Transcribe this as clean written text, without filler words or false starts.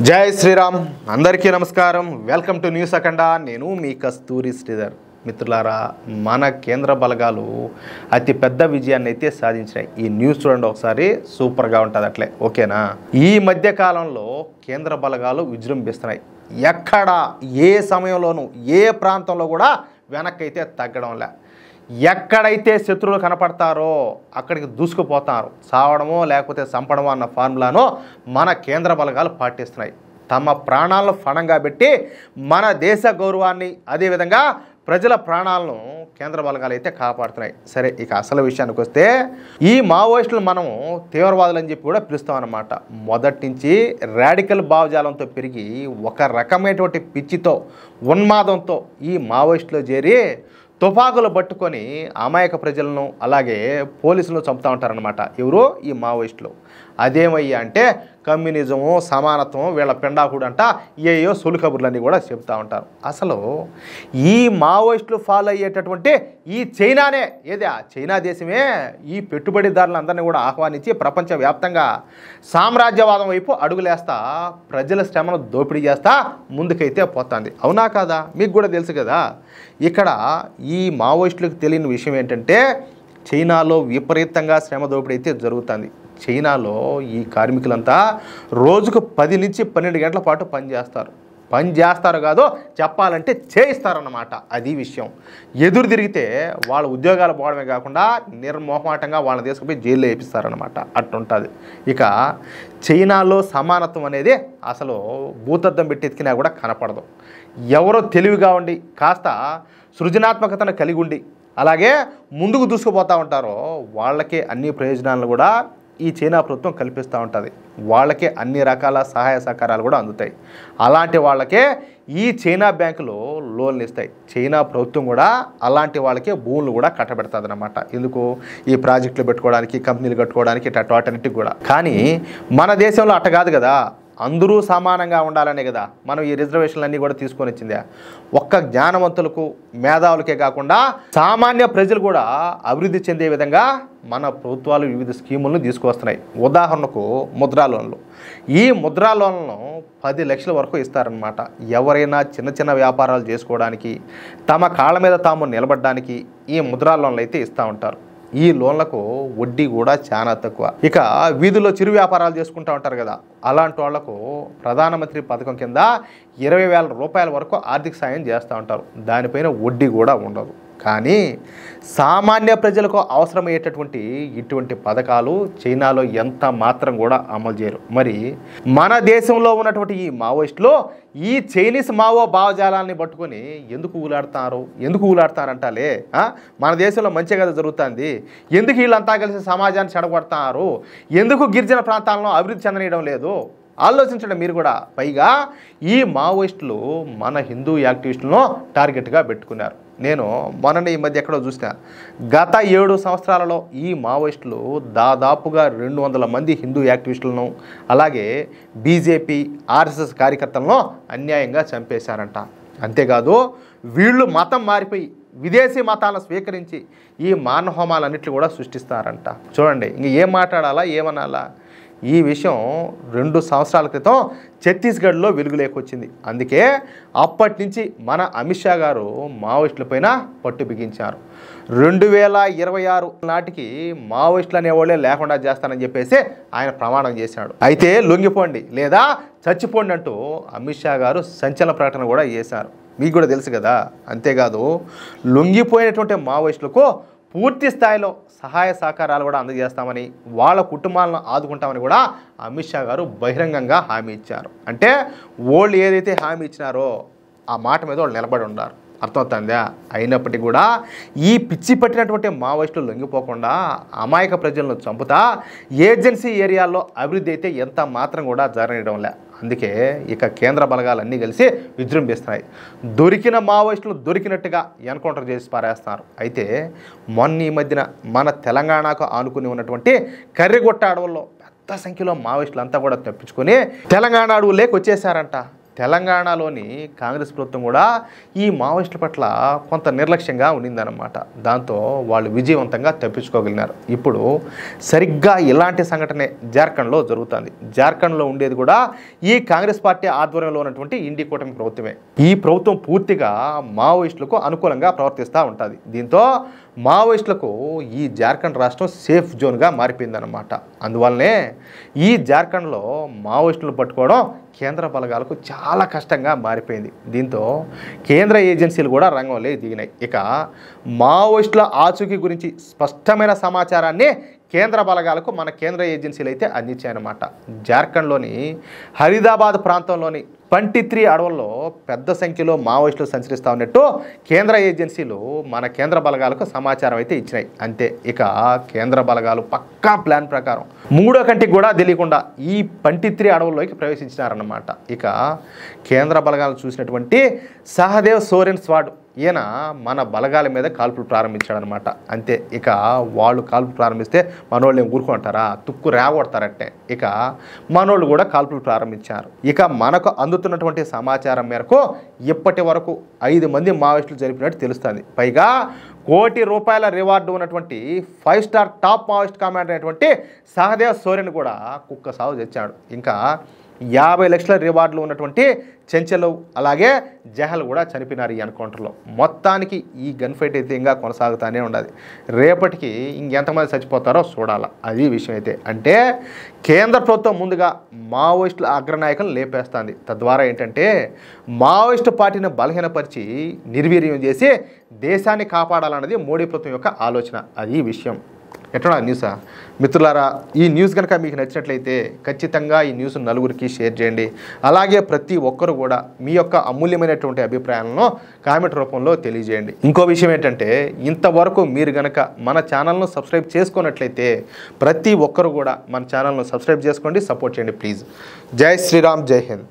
జై శ్రీరామ్ అందరికీ నమస్కారం. వెల్కమ్ టు న్యూస్ అఖండ. నేను మీ కస్తూరి శ్రీధర్. మిత్రులారా, మన కేంద్ర బలగాలు అతి పెద్ద విజయాన్ని అయితే సాధించినాయి. ఈ న్యూస్ చూడండి ఒకసారి, సూపర్గా ఉంటుంది అట్లే, ఓకేనా? ఈ మధ్య కాలంలో కేంద్ర బలగాలు విజృంభిస్తున్నాయి. ఎక్కడ ఏ సమయంలోనూ ఏ ప్రాంతంలో కూడా వెనక్కి అయితే తగ్గడం లే. ఎక్కడైతే శత్రువులు కనపడతారో అక్కడికి దూసుకుపోతారు. చావడమో లేకపోతే చంపడమో అన్న ఫార్ములాను మన కేంద్ర బలగాలు పాటిస్తున్నాయి. తమ ప్రాణాలను ఫణంగా పెట్టి మన దేశ గౌరవాన్ని, అదేవిధంగా ప్రజల ప్రాణాలను కేంద్ర బలగాలు అయితే కాపాడుతున్నాయి. సరే, ఇక అసలు విషయానికి వస్తే, ఈ మావోయిస్టులు మనము తీవ్రవాదులు అని చెప్పి కూడా పిలుస్తాం అన్నమాట. మొదటి నుంచి రాడికల్ భావజాలంతో పెరిగి ఒక రకమైనటువంటి పిచ్చితో, ఉన్మాదంతో ఈ మావోయిస్టులు చేరి తుపాకులు పట్టుకొని అమాయక ప్రజలను అలాగే పోలీసులను చంపుతూ ఉంటారనమాట. ఎవరు? ఈ మావోయిస్టులు. అదేమయ్యా అంటే కమ్యూనిజము, సమానత్వం, వీళ్ళ పెండాకుడు అంట ఏయో సొలు కబుర్లన్నీ కూడా చెప్తూ ఉంటారు. అసలు ఈ మావోయిస్టులు ఫాలో అయ్యేటటువంటి ఈ చైనానే, ఏదా చైనా దేశమే ఈ పెట్టుబడిదారులందరినీ కూడా ఆహ్వానించి ప్రపంచవ్యాప్తంగా సామ్రాజ్యవాదం వైపు అడుగులేస్తా ప్రజల శ్రమను దోపిడీ చేస్తా ముందుకైతే పోతుంది. అవునా కాదా? మీకు కూడా తెలుసు కదా. ఇక్కడ ఈ మావోయిస్టులకు తెలియని విషయం ఏంటంటే, చైనాలో విపరీతంగా శ్రమ దోపిడీ అయితే జరుగుతుంది. చైనాలో ఈ కార్మికులంతా రోజుకు 10 నుంచి 12 గంటల పాటు పనిచేస్తారు కాదో చెప్పాలంటే చేయిస్తారన్నమాట. అది విషయం. ఎదురు తిరిగితే వాళ్ళ ఉద్యోగాలు పోవడమే కాకుండా నిర్మోహమాటంగా వాళ్ళని తీసుకుపోయి జైల్లో వేపిస్తారనమాట. అట్లుంటుంది. ఇక చైనాలో సమానత్వం అనేది అసలు భూతద్దం పెట్టి ఎత్తికినా కూడా కనపడదు. ఎవరో తెలివిగా ఉండి కాస్త సృజనాత్మకతను కలిగి ఉండి అలాగే ముందుకు దూసుకుపోతూ ఉంటారో వాళ్ళకే అన్ని ప్రయోజనాలను కూడా ఈ చైనా ప్రభుత్వం కల్పిస్తూ ఉంటుంది. వాళ్ళకే అన్ని రకాల సహాయ సహకారాలు కూడా అందుతాయి. అలాంటి వాళ్ళకే ఈ చైనా బ్యాంకులు లోన్లు ఇస్తాయి. చైనా ప్రభుత్వం కూడా అలాంటి వాళ్ళకే భూములు కూడా కట్టబెడుతుంది అన్నమాట. ఎందుకు? ఈ ప్రాజెక్టులు పెట్టుకోవడానికి, కంపెనీలు కట్టుకోవడానికి, వాటన్నిటికి కూడా. కానీ మన దేశంలో అట్ట కాదు కదా. అందరూ సమానంగా ఉండాలనే కదా మనం ఈ రిజర్వేషన్లన్నీ కూడా తీసుకొని వచ్చిందే. ఒక్క జ్ఞానవంతులకు, మేధావులకే కాకుండా సామాన్య ప్రజలు కూడా అభివృద్ధి చెందే విధంగా మన ప్రభుత్వాలు వివిధ స్కీములను తీసుకువస్తున్నాయి. ఉదాహరణకు ముద్రా లోన్లు. ఈ ముద్రా లోన్లను 10 లక్షల వరకు ఇస్తారనమాట. ఎవరైనా చిన్న చిన్న వ్యాపారాలు చేసుకోవడానికి, తమ కాళ్ళ మీద తాము నిలబడడానికి ఈ ముద్రా లోన్లు అయితే ఇస్తూ ఉంటారు. ఈ లోన్లకు వడ్డీ కూడా చాలా తక్కువ. ఇక వీధుల్లో చిరు వ్యాపారాలు చేసుకుంటూ ఉంటారు కదా, అలాంటి వాళ్లకు ప్రధానమంత్రి పథకం కింద 20,000 రూపాయల వరకు ఆర్థిక సాయం చేస్తూ ఉంటారు. దానిపైన వడ్డీ కూడా ఉండదు. కానీ సామాన్య ప్రజలకు అవసరమయ్యేటటువంటి ఇటువంటి పథకాలు చైనాలో ఎంత మాత్రం కూడా అమలు చేయరు. మరి మన దేశంలో ఉన్నటువంటి ఈ మావోయిస్టులు ఈ చైనీస్ మావో భావజాలాన్ని పట్టుకొని ఎందుకు ఊలాడతారంటాలే. మన దేశంలో మంచిగా కదా జరుగుతుంది, ఎందుకు వీళ్ళంతా కలిసి సమాజాన్ని చెడగొడతారు, ఎందుకు గిరిజన ప్రాంతాలను అభివృద్ధి చెందనీయడం లేదు? ఆలోచించండి మీరు కూడా. పైగా ఈ మావోయిస్టులు మన హిందూ యాక్టివిస్టులను టార్గెట్గా పెట్టుకున్నారు. నేను మొన్న ఈ మధ్య ఎక్కడో చూసిన, గత 7 సంవత్సరాలలో ఈ మావోయిస్టులు దాదాపుగా 200 మంది హిందూ యాక్టివిస్టులను అలాగే బీజేపీ, ఆర్ఎస్ఎస్ కార్యకర్తలను అన్యాయంగా చంపేశారంట. అంతేకాదు వీళ్ళు మతం మారిపోయి విదేశీ మతాలను స్వీకరించి ఈ మానహోమాలన్నింటినీ కూడా సృష్టిస్తారంట. చూడండి, ఇంక ఏం మాట్లాడాలా, ఏమనాలా? ఈ విషయం 2 సంవత్సరాల క్రితం ఛత్తీస్గఢ్లో వెలుగులేకొచ్చింది. అందుకే అప్పటి నుంచి మన అమిత్ షా గారు మావోయిస్టులపైన పట్టు బిగించారు. 2026 నాటికి మావోయిస్టులు అనేవాళ్ళే లేకుండా చేస్తానని చెప్పేసి ఆయన ప్రమాణం చేశాడు. అయితే లొంగిపోండి లేదా చచ్చిపోండి అంటూ అమిత్ షా గారు సంచలన ప్రకటన కూడా చేశారు. మీకు కూడా తెలుసు కదా. అంతేకాదు లొంగిపోయినటువంటి మావోయిస్టులకు పూర్తి స్థాయిలో సహాయ సహకారాలు కూడా అందజేస్తామని, వాళ్ళ కుటుంబాలను ఆదుకుంటామని కూడా అమిత్ షా గారు బహిరంగంగా హామీ ఇచ్చారు. అంటే వాళ్ళు ఏదైతే హామీ ఇచ్చినారో ఆ మాట మీద వాళ్ళు నిలబడి ఉన్నారు. అర్థమవుతుందా? అయినప్పటికీ కూడా ఈ పిచ్చి పట్టినటువంటి మావోయిస్టులు లొంగిపోకుండా అమాయక ప్రజలను చంపుతా ఏజెన్సీ ఏరియాల్లో అభివృద్ధి అయితే ఎంత మాత్రం కూడా జరగడం లే. అందుకే ఇక కేంద్ర బలగాలన్నీ కలిసి విజృంభిస్తున్నాయి. దొరికిన మావోయిస్టులు దొరికినట్టుగా ఎన్కౌంటర్ చేసి పారేస్తున్నారు. అయితే మొన్న ఈ మధ్యన మన తెలంగాణకు ఆనుకుని ఉన్నటువంటి కర్రిగుట్ట అడవుల్లో పెద్ద సంఖ్యలో మావోయిస్టులు అంతా కూడా తప్పించుకొని తెలంగాణ అడవులేకి వచ్చేసారంట. తెలంగాణలోని కాంగ్రెస్ ప్రభుత్వం కూడా ఈ మావోయిస్టుల పట్ల కొంత నిర్లక్ష్యంగా ఉండిందన్నమాట. దాంతో వాళ్ళు విజయవంతంగా తప్పించుకోగలిగినారు. ఇప్పుడు సరిగ్గా ఇలాంటి సంఘటనే జార్ఖండ్లో జరుగుతుంది. జార్ఖండ్లో ఉండేది కూడా ఈ కాంగ్రెస్ పార్టీ ఆధ్వర్యంలో ఉన్నటువంటి ఇండి కూటమి ప్రభుత్వమే. ఈ ప్రభుత్వం పూర్తిగా మావోయిస్టులకు అనుకూలంగా ప్రవర్తిస్తూ ఉంటుంది. దీంతో మావోయిస్టులకు ఈ జార్ఖండ్ రాష్ట్రం సేఫ్ జోన్గా మారిపోయిందన్నమాట. అందువల్లనే ఈ జార్ఖండ్లో మావోయిస్టులను పట్టుకోవడం కేంద్ర బలగాలకు చాలా కష్టంగా మారిపోయింది. దీంతో కేంద్ర ఏజెన్సీలు కూడా రంగంలో దిగినాయి. ఇక మావోయిస్టుల ఆచూకీ గురించి స్పష్టమైన సమాచారాన్ని కేంద్ర బలగాలకు మన కేంద్ర ఏజెన్సీలు అయితే అందించాయన్నమాట. జార్ఖండ్లోని హరిదాబాద్ ప్రాంతంలోని పంటిత్రి అడవుల్లో పెద్ద సంఖ్యలో మావోయిస్టులు సంచరిస్తూ ఉన్నట్టు కేంద్ర ఏజెన్సీలు మన కేంద్ర బలగాలకు సమాచారం అయితే ఇచ్చినాయి. అంతే, ఇక కేంద్ర బలగాలు పక్కా ప్లాన్ ప్రకారం మూడో కంటికి కూడా తెలియకుండా ఈ పంటిత్రి అడవుల్లోకి ప్రవేశించినారన్నమాట. ఇక కేంద్ర బలగాలు చూసినటువంటి సహదేవ్ సోరెన్ స్వాడ్ ఈయన మన బలగాల మీద కాల్పులు ప్రారంభించాడనమాట. అంతే, ఇక వాళ్ళు కాల్పులు ప్రారంభిస్తే మనోళ్ళు ఏం ఊరుకుంటారా, తుక్కు రేగొడతారట్టే. ఇక మనోళ్ళు కూడా కాల్పులు ప్రారంభించారు. ఇక మనకు అందుతున్నటువంటి సమాచారం మేరకు ఇప్పటి వరకు 5 మంది మావోయిస్టులు జరిపినట్టు తెలుస్తుంది. పైగా ₹1 కోటి రివార్డు ఉన్నటువంటి 5 స్టార్ టాప్ మావోయిస్ట్ కమాండర్ అయినటువంటి సహదేవ్ సోరెన్ కూడా కుక్క సాగు తెచ్చాడు. ఇంకా 50 లక్షల రివార్డులు ఉన్నటువంటి చెంచలు అలాగే జహల్ కూడా చనిపోయినారు ఈ ఎన్కౌంటర్లో. మొత్తానికి ఈ గన్ ఫైట్ అయితే ఇంకా కొనసాగుతూనే ఉండదు. రేపటికి ఇంకెంతమంది చచ్చిపోతారో చూడాలి. అది విషయం అయితే. అంటే కేంద్ర ప్రభుత్వం ముందుగా మావోయిస్టుల అగ్రనాయకులను లేపేస్తుంది. తద్వారా ఏంటంటే మావోయిస్టు పార్టీని బలహీనపరిచి నిర్వీర్యం చేసి దేశాన్ని కాపాడాలన్నది మోడీ ప్రభుత్వం యొక్క ఆలోచన. అది విషయం. ఎట్లా న్యూసా మిత్రులారా, ఈ న్యూస్ కనుక మీకు నచ్చినట్లయితే ఖచ్చితంగా ఈ న్యూస్ నలుగురికి షేర్ చేయండి. అలాగే ప్రతి ఒక్కరు కూడా మీ యొక్క అమూల్యమైనటువంటి అభిప్రాయాలను కామెంట్ రూపంలో తెలియజేయండి. ఇంకో విషయం ఏంటంటే, ఇంతవరకు మీరు కనుక మన ఛానల్ను సబ్స్క్రైబ్ చేసుకున్నట్లయితే ప్రతి ఒక్కరు కూడా మన ఛానల్ను సబ్స్క్రైబ్ చేసుకోండి, సపోర్ట్ చేయండి ప్లీజ్. జై శ్రీరామ్, జై హింద్.